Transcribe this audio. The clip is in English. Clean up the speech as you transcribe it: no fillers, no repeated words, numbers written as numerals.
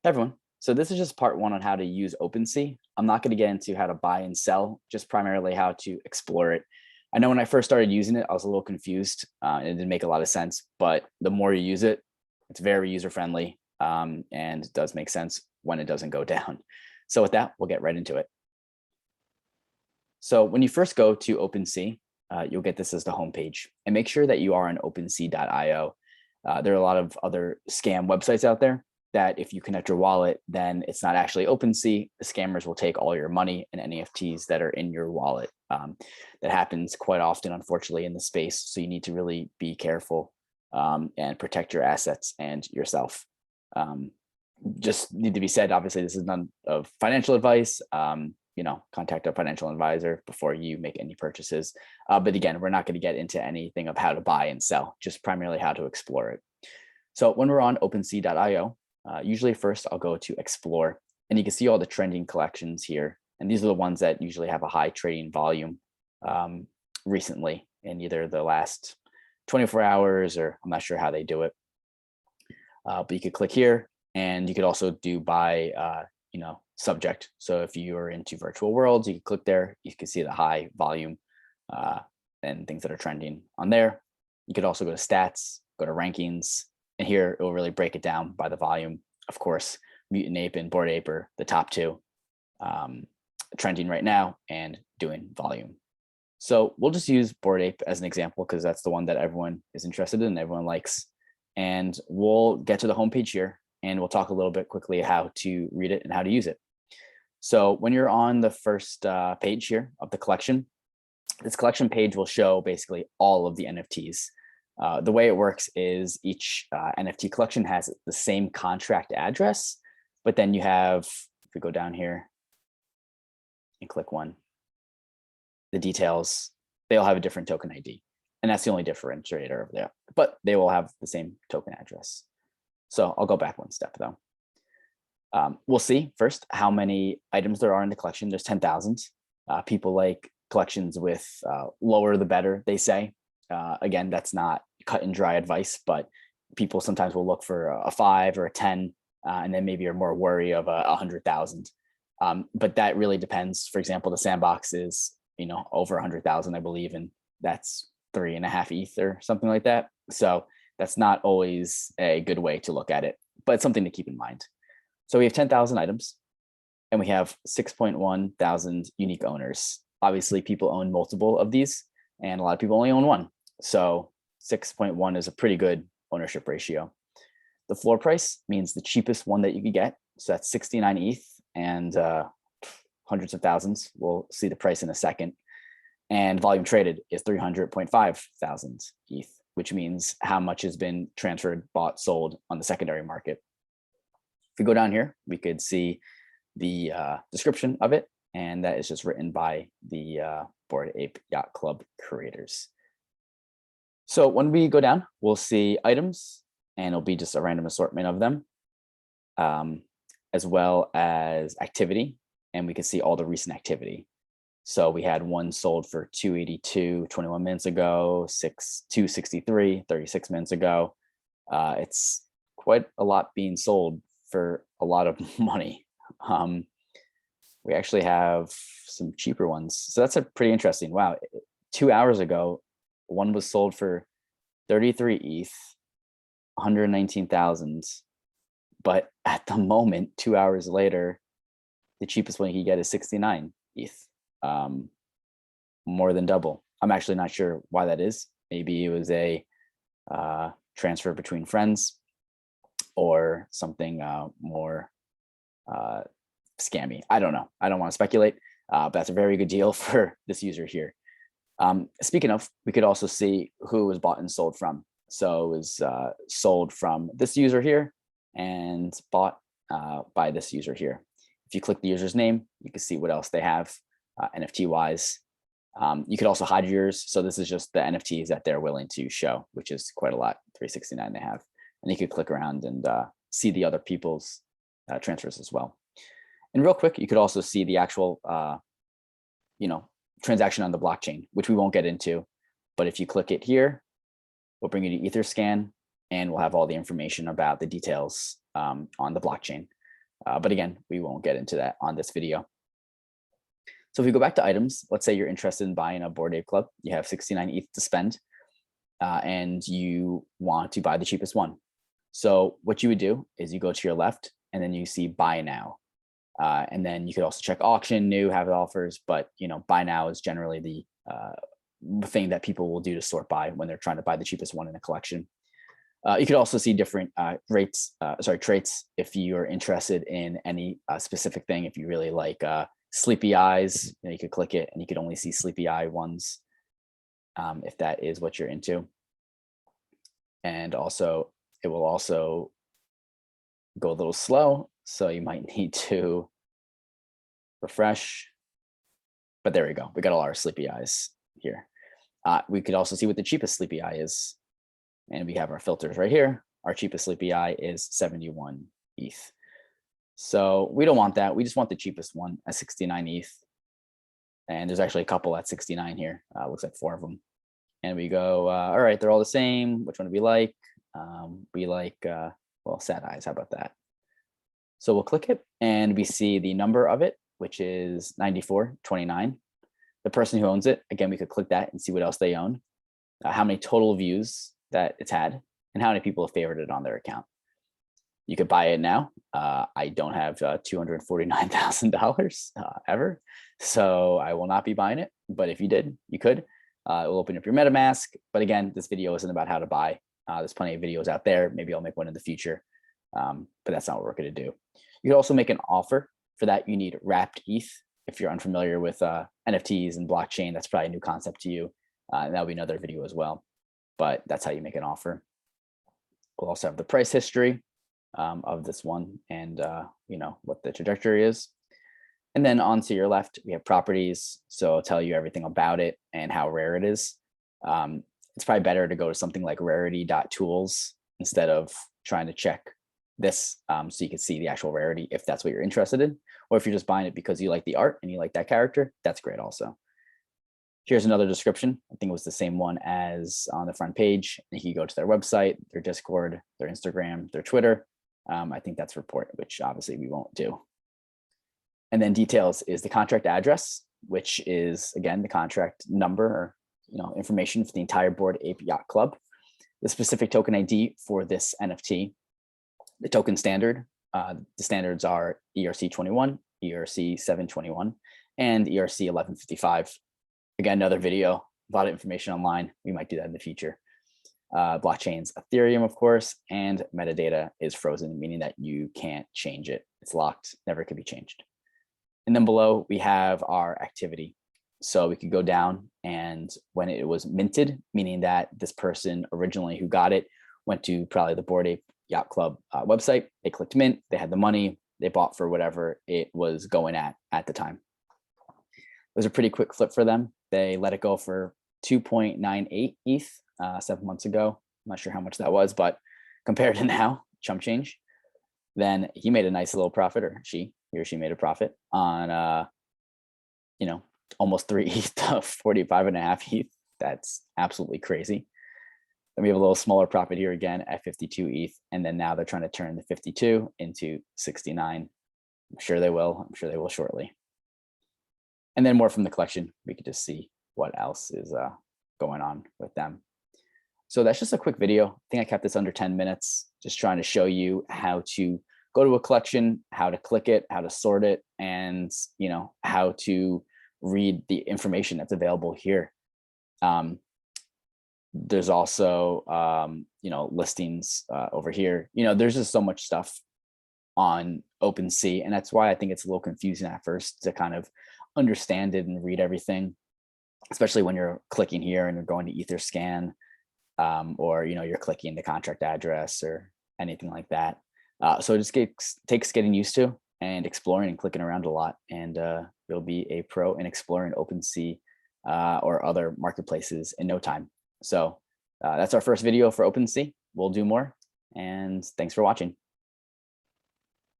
Hey everyone. So this is just part one on how to use OpenSea. I'm not going to get into how to buy and sell, just primarily how to explore it. I know when I first started using it, I was a little confused. And it didn't make a lot of sense, but the more you use it, it's very user friendly and it does make sense when it doesn't go down. So with that, we'll get right into it. So when you first go to OpenSea, you'll get this as the homepage, and make sure that you are on OpenSea.io. There are a lot of other scam websites out there that if you connect your wallet, then it's not actually OpenSea. The scammers will take all your money and NFTs that are in your wallet. That happens quite often, unfortunately, in the space. So you need to really be careful and protect your assets and yourself. Just need to be said, obviously, this is none of financial advice. Contact a financial advisor before you make any purchases. But again, we're not going to get into anything of how to buy and sell, just primarily how to explore it. So when we're on OpenSea.io, usually first I'll go to explore, and you can see all the trending collections here. And these are the ones that usually have a high trading volume recently in either the last 24 hours, or I'm not sure how they do it. But you could click here, and you could also do by subject. So if you are into virtual worlds, you can click there. You can see the high volume and things that are trending on there. You could also go to stats, go to rankings, and here it will really break it down by the volume. Of course, Mutant Ape and Bored Ape are the top two trending right now and doing volume. So we'll just use Bored Ape as an example because that's the one that everyone is interested in and everyone likes. And we'll get to the homepage here, and we'll talk a little bit quickly how to read it and how to use it. So when you're on the first page here of the collection, this collection page will show basically all of the NFTs. The way it works is each NFT collection has the same contract address, but then you have, if we go down here and click one, the details, they all have a different token ID. And that's the only differentiator over there, but they will have the same token address. So I'll go back one step though. We'll see first how many items there are in the collection. There's 10,000. People like collections with lower the better, they say. Again, that's not cut and dry advice, but people sometimes will look for a 5 or a 10, and then maybe are more worried of 100,000. But that really depends. For example, the sandbox is over 100,000, I believe, and that's 3.5 ETH or something like that. So that's not always a good way to look at it, but it's something to keep in mind. So we have 10,000 items, and we have 6.1 thousand unique owners. Obviously, people own multiple of these, and a lot of people only own one. So 6.1 is a pretty good ownership ratio. The floor price means the cheapest one that you could get. So that's 69 ETH and hundreds of thousands. We'll see the price in a second. And volume traded is 300.5 thousand ETH, which means how much has been transferred, bought, sold on the secondary market. If we go down here, we could see the description of it, and that is just written by the Bored Ape Yacht Club creators. So when we go down, we'll see items, and it'll be just a random assortment of them, as well as activity, and we can see all the recent activity. So we had one sold for 282 21 minutes ago, 263 36 minutes ago. It's quite a lot being sold for a lot of money. We actually have some cheaper ones. So that's a pretty interesting. Wow. 2 hours ago, one was sold for 33 ETH, 119,000. But at the moment, 2 hours later, the cheapest one you can get is 69 ETH, more than double. I'm actually not sure why that is. Maybe it was a transfer between friends or something more scammy. I don't know. I don't want to speculate, but that's a very good deal for this user here. Speaking of, we could also see who it was bought and sold from. So it was sold from this user here and bought by this user here. If you click the user's name, you can see what else they have NFT wise. You could also hide yours. So this is just the NFTs that they're willing to show, which is quite a lot, 369 they have. And you could click around and see the other people's transfers as well. And real quick, you could also see the actual, transaction on the blockchain, which we won't get into. But if you click it here, we'll bring you to Etherscan, and we'll have all the information about the details on the blockchain. But again, we won't get into that on this video. So if we go back to items, let's say you're interested in buying a Bored Ape Club, you have 69 ETH to spend, and you want to buy the cheapest one. So what you would do is you go to your left and then you see buy now. And then you could also check auction, new, have offers, but buy now is generally the thing that people will do to sort by when they're trying to buy the cheapest one in a collection. You could also see different traits if you're interested in any specific thing. If you really like sleepy eyes, you could click it and you could only see sleepy eye ones if that is what you're into. And also, it will also go a little slow, so you might need to refresh. But there we go. We got all our sleepy eyes here. We could also see what the cheapest sleepy eye is. And we have our filters right here. Our cheapest sleepy eye is 71 ETH. So we don't want that. We just want the cheapest one at 69 ETH. And there's actually a couple at 69 here. Looks like 4 of them. And we go, all right, they're all the same. Which one do we like? We like, well, sad eyes. How about that? So we'll click it and we see the number of it, which is 94.29. The person who owns it, again, we could click that and see what else they own, how many total views that it's had, and how many people have favored it on their account. You could buy it now. I don't have $249,000 ever, so I will not be buying it. But if you did, you could. It will open up your MetaMask. But again, this video isn't about how to buy. There's plenty of videos out there. Maybe I'll make one in the future, but that's not what we're going to do. You can also make an offer. For that, you need wrapped ETH. If you're unfamiliar with NFTs and blockchain, that's probably a new concept to you. And that'll be another video as well. But that's how you make an offer. We'll also have the price history of this one and what the trajectory is. And then on to your left, we have properties. So it'll tell you everything about it and how rare it is. It's probably better to go to something like rarity.tools instead of trying to check this so you can see the actual rarity if that's what you're interested in. Or if you're just buying it because you like the art and you like that character, that's great also. Here's another description. I think it was the same one as on the front page. You can go to their website, their Discord, their Instagram, their Twitter. I think that's report, which obviously we won't do. And then details is the contract address, which is, again, the contract number or information for the entire Bored Ape Yacht Club, the specific token ID for this NFT, the token standard. The standards are ERC21, ERC721, and ERC1155. Again, another video, a lot of information online. We might do that in the future. Blockchain's Ethereum, of course, and metadata is frozen, meaning that you can't change it. It's locked, never could be changed. And then below, we have our activity. So we could go down and when it was minted, meaning that this person originally who got it went to probably the Bored Ape Yacht Club website, they clicked mint, they had the money, they bought for whatever it was going at the time. It was a pretty quick flip for them. They let it go for 2.98 ETH 7 months ago. I'm not sure how much that was, but compared to now, chump change. Then he made a nice little profit, or he or she made a profit on, almost 3 ETH to 45.5 ETH. That's absolutely crazy. Then we have a little smaller profit here again at 52 ETH. And then now they're trying to turn the 52 into 69. I'm sure they will. I'm sure they will shortly. And then more from the collection, we could just see what else is going on with them. So that's just a quick video. I think I kept this under 10 minutes, just trying to show you how to go to a collection, how to click it, how to sort it, and how to read the information that's available here. There's also listings over here. There's just so much stuff on OpenSea, and that's why I think it's a little confusing at first to kind of understand it and read everything, especially when you're clicking here and you're going to Etherscan, or you're clicking the contract address or anything like that. So it just takes getting used to and exploring and clicking around a lot, and you'll be a pro in exploring OpenSea or other marketplaces in no time. So that's our first video for OpenSea. We'll do more, and thanks for watching.